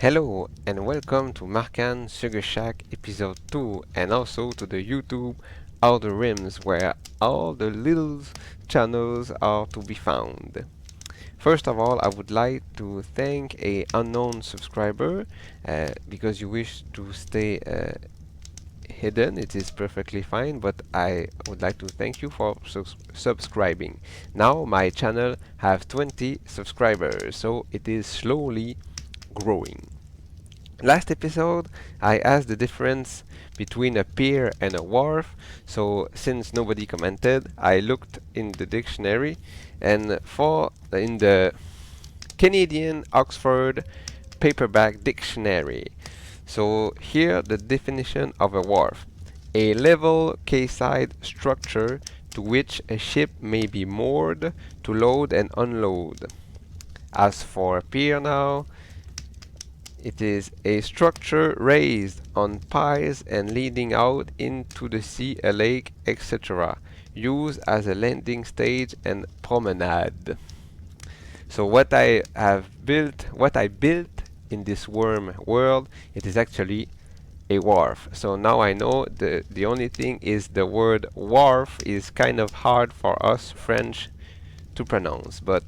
Hello and welcome to Markan Sugar Shack episode 2 and also to the YouTube Outer Rims where all the little channels are to be found. First of all, I would like to thank a unknown subscriber because you wish to stay hidden. It is perfectly fine, but I would like to thank you for subscribing. Now my channel have 20 subscribers, so it is slowly growing. Last episode, I asked the difference between a pier and a wharf, so since nobody commented, I looked in the dictionary, and in the Canadian Oxford Paperback Dictionary. So here the definition of a wharf: a level quayside structure to which a ship may be moored to load and unload. As for a pier now, it is a structure raised on piers and leading out into the sea, a lake, etc., used as a landing stage and promenade. So what I built in this worm world, it is actually a wharf. So now I know the only thing is the word wharf is kind of hard for us French to pronounce, but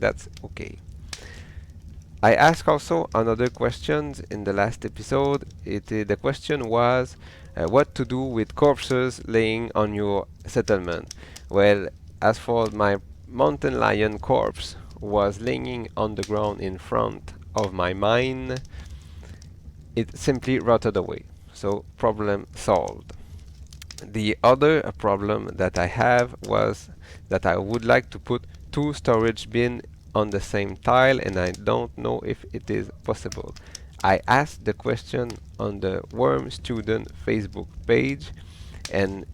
that's okay. I asked also another question in the last episode. The question was what to do with corpses laying on your settlement. Well, as for my mountain lion corpse was laying on the ground in front of my mine, it simply rotted away. So problem solved. The other problem that I have was that I would like to put two storage bins on the same tile, and I don't know if it is possible. I asked the question on the Wurm student Facebook page, and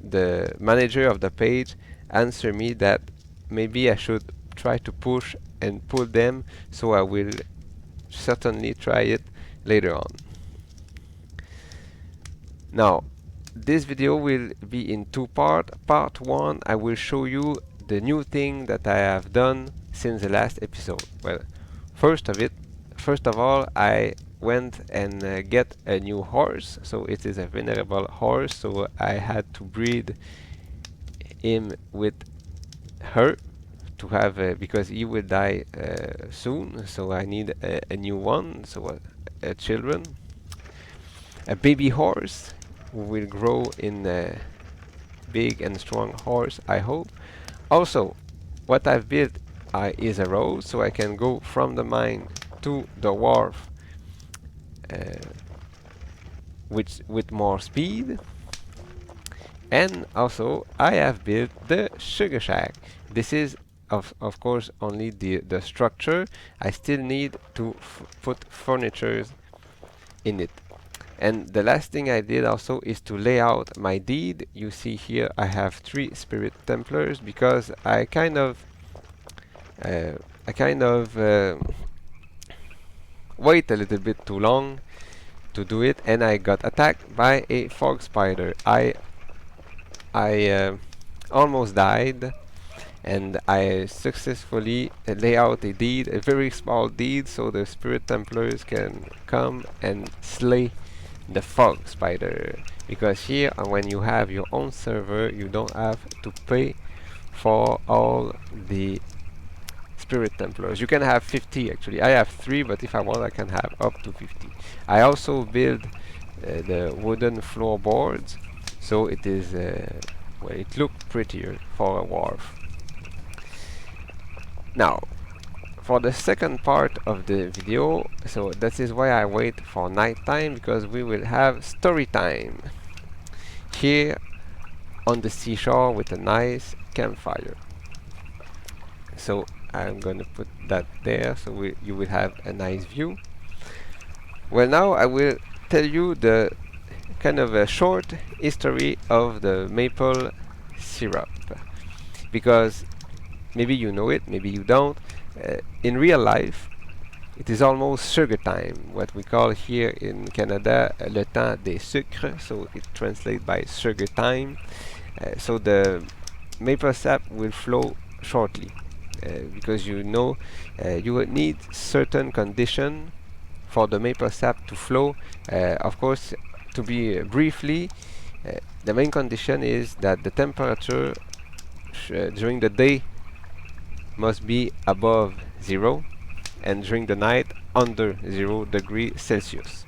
the manager of the page answered me that maybe I should try to push and pull them, so I will certainly try it later on. Now, this video will be in two parts. Part 1, I will show you the new thing that I have done since the last episode. Well, first of all, I went and get a new horse. So it is a venerable horse, so I had to breed him with her to have because he will die soon. So I need a new one. So a children, a baby horse who will grow in a big and strong horse, I hope. Also, what I've built is a road, so I can go from the mine to the wharf with more speed. And also, I have built the sugar shack. This is of course only the structure. I still need to put furniture in it. And the last thing I did also is to lay out my deed. You see here I have 3 spirit templars because I kind of wait a little bit too long to do it, and I got attacked by a fog spider. I almost died, and I successfully lay out a deed, a very small deed, so the spirit templars can come and slay the fog spider, because here when you have your own server you don't have to pay for all the spirit templars. You can have 50 actually. I have 3, but if I want I can have up to 50. I also build the wooden floorboards, so it is well, it looked prettier for a wharf. Now, for the second part of the video, so that is why I wait for night time, because we will have story time here on the seashore with a nice campfire. So I'm gonna put that there, so you will have a nice view. Well, now I will tell you the kind of a short history of the maple syrup, because maybe you know it, maybe you don't. In real life, it is almost sugar time, what we call here in Canada le temps des sucres, so it translates by sugar time. So the maple sap will flow shortly, because you know you would need certain condition for the maple sap to flow, of course, to be briefly, the main condition is that the temperature during the day must be above 0 and during the night under 0 degrees Celsius.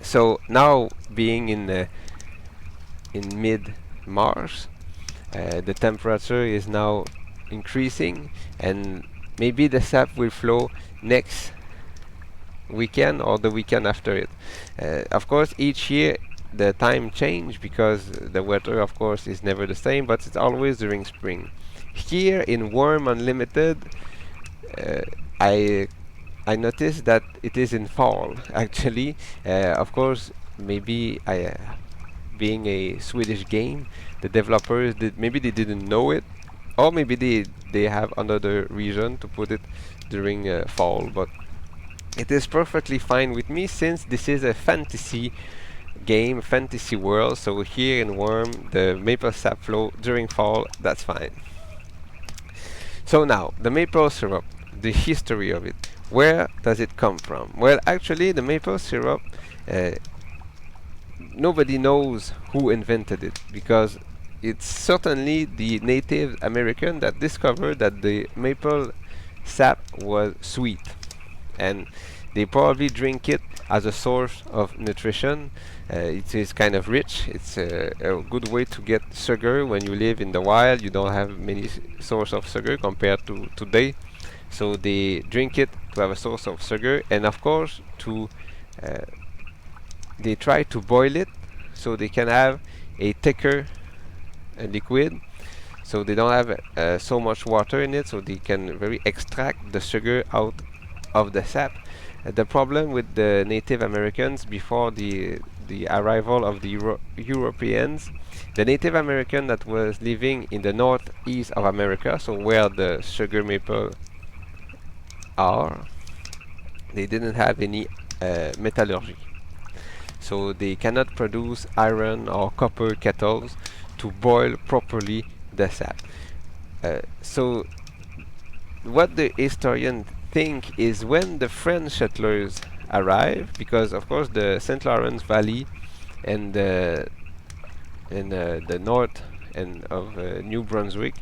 So now being in mid March, the temperature is now increasing, and maybe the sap will flow next weekend or the weekend after it. Of course, each year the time change because the weather, of course, is never the same, but it's always during spring. Here in Wurm Unlimited, uh, I I noticed that it is in fall actually. Of course, maybe being a Swedish game, the developers did maybe they didn't know it, or maybe they have another reason to put it during fall. But it is perfectly fine with me since this is a fantasy game, fantasy world. So here in Worm, the maple sap flow during fall, that's fine. So now, the maple syrup, the history of it. Where does it come from? Well, actually, the maple syrup, uh, nobody knows who invented it because it's certainly the Native American that discovered that the maple sap was sweet, and they probably drink it as a source of nutrition. It is kind of rich. It's a good way to get sugar when you live in the wild. You don't have many source of sugar compared to today, so they drink it to have a source of sugar, and of course to uh, they try to boil it so they can have a thicker liquid, so they don't have so much water in it, so they can very extract the sugar out of the sap. The problem with the Native Americans before the arrival of the Europeans, the Native American that was living in the northeast of America, so where the sugar maple are, they didn't have any metallurgy. So they cannot produce iron or copper kettles to boil properly the sap. So what the historians think is when the French settlers arrive, because of course the St. Lawrence Valley and the north and of New Brunswick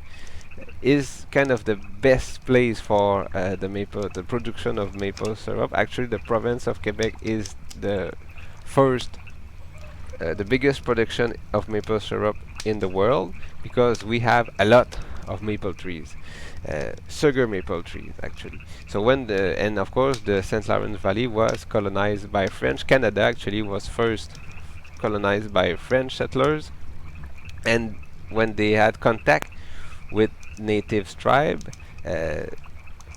is kind of the best place for the production of maple syrup. Actually, the province of Quebec is the first, the biggest production of maple syrup in the world because we have a lot of maple trees, sugar maple trees actually. So and of course the St. Lawrence Valley was colonized by French. Canada actually was first colonized by French settlers, and when they had contact with native tribe,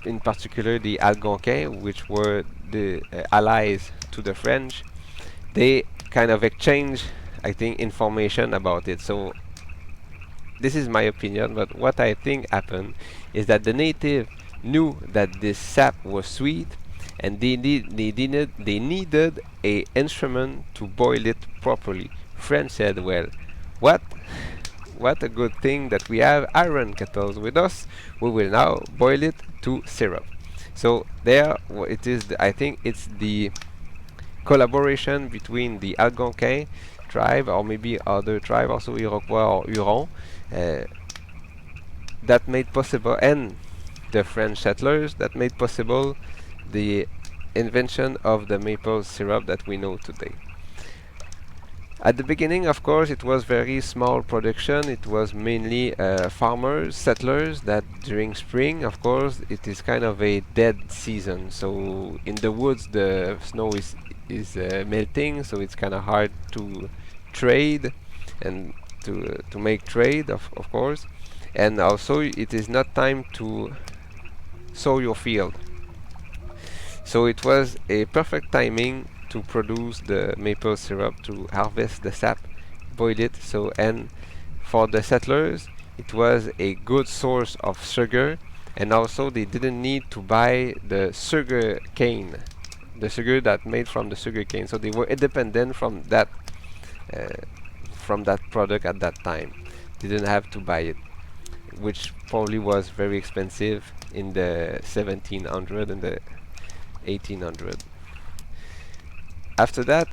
in particular the Algonquins, which were the allies to the French, they kind of exchange, I think, information about it. So this is my opinion, but what I think happened is that the native knew that this sap was sweet, and they needed a instrument to boil it properly. French said, "Well, what what a good thing that we have iron kettles with us. We will now boil it to syrup." So there, it is. I think it's the collaboration between the Algonquin tribe or maybe other tribe, also Iroquois or Huron, uh, that made possible, and the French settlers that made possible the invention of the maple syrup that we know today. At the beginning, of course, it was very small production. It was mainly farmers, settlers, that during spring, of course, it is kind of a dead season. So in the woods, the snow is melting, so it's kind of hard to trade and to make trade, of course. And also, it is not time to sow your field. So it was a perfect timing to produce the maple syrup, to harvest the sap, boil it. So, and for the settlers, it was a good source of sugar, and also they didn't need to buy the sugar cane, the sugar that made from the sugar cane. So they were independent from that product at that time. They didn't have to buy it, which probably was very expensive in the 1700 and the 1800. after that,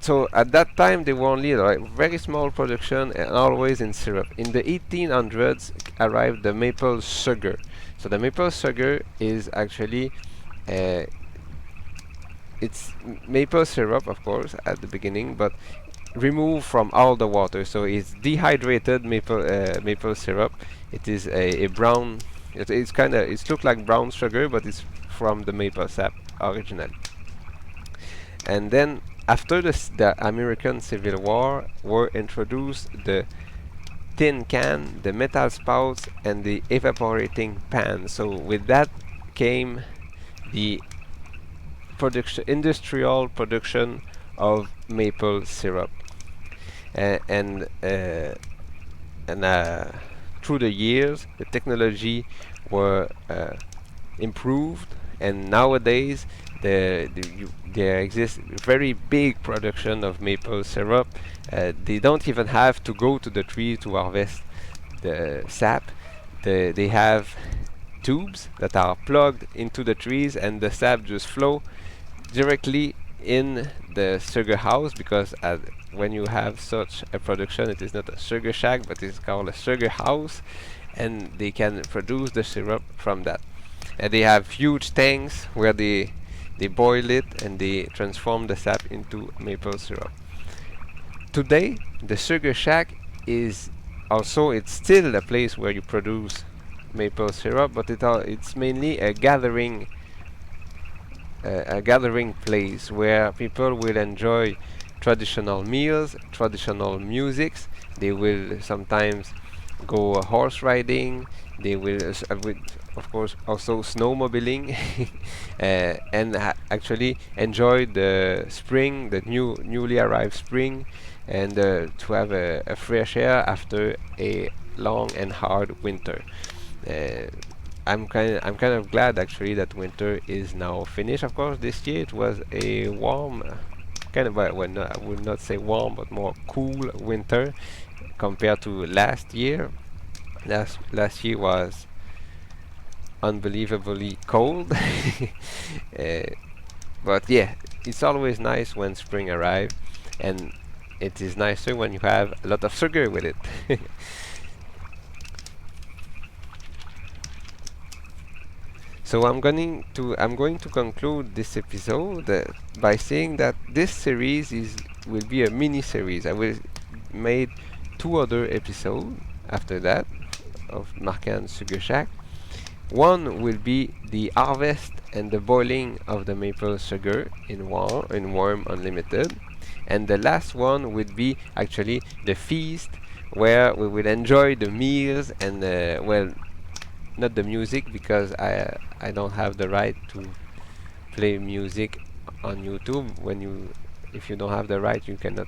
so at that time they were only like very small production and always in syrup. In the 1800s arrived the maple sugar. So the maple sugar is actually uh, it's maple syrup, of course, at the beginning, but removed from all the water. So it's dehydrated maple syrup. It is a brown. It's kind of it looks like brown sugar, but it's from the maple sap originally. And then after the American Civil War were introduced the tin can, the metal spouts, and the evaporating pan. So with that came the industrial production of maple syrup. A- and uh, and through the years, the technology were improved, and nowadays there exists very big production of maple syrup. They don't even have to go to the tree to harvest the sap. They have tubes that are plugged into the trees, and the sap just flow directly in the sugar house, because when you have such a production, it is not a sugar shack, but it's called a sugar house, and they can produce the syrup from that. And they have huge tanks where they boil it and they transform the sap into maple syrup. Today, the sugar shack is also it's still a place where you produce maple syrup, but it's mainly a gathering place where people will enjoy traditional meals, traditional musics. They will sometimes go horse riding. They will, of course, also snowmobiling, and actually enjoy the spring, the newly arrived spring, and to have a fresh air after a long and hard winter. Uh, I'm kind of glad actually that winter is now finished. Of course, this year it was a warm, kind of well, no, I would not say warm, but more cool winter compared to last year. Last year was unbelievably cold. uh, but yeah, it's always nice when spring arrives, and it is nicer when you have a lot of sugar with it. So I'm going to conclude this episode by saying that this series is will be a mini series. I will made two other episodes after that of Markan Sugar Shack. One will be the harvest and the boiling of the maple sugar in Wurm Unlimited, and the last one would be actually the feast, where we will enjoy the meals and well, not the music, because I don't have the right to play music on YouTube. If you don't have the right, you cannot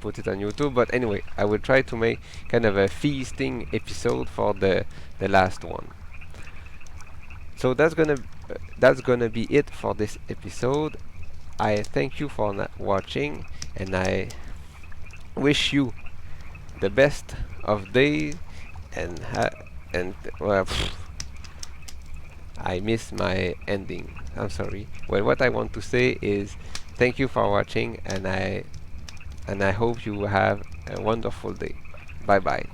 put it on YouTube. But anyway, I will try to make kind of a feasting episode for the last one. So that's gonna be it for this episode. I thank you for watching, and I wish you the best of days, and well, I missed my ending. I'm sorry. Well, what I want to say is thank you for watching, and I hope you have a wonderful day. Bye bye.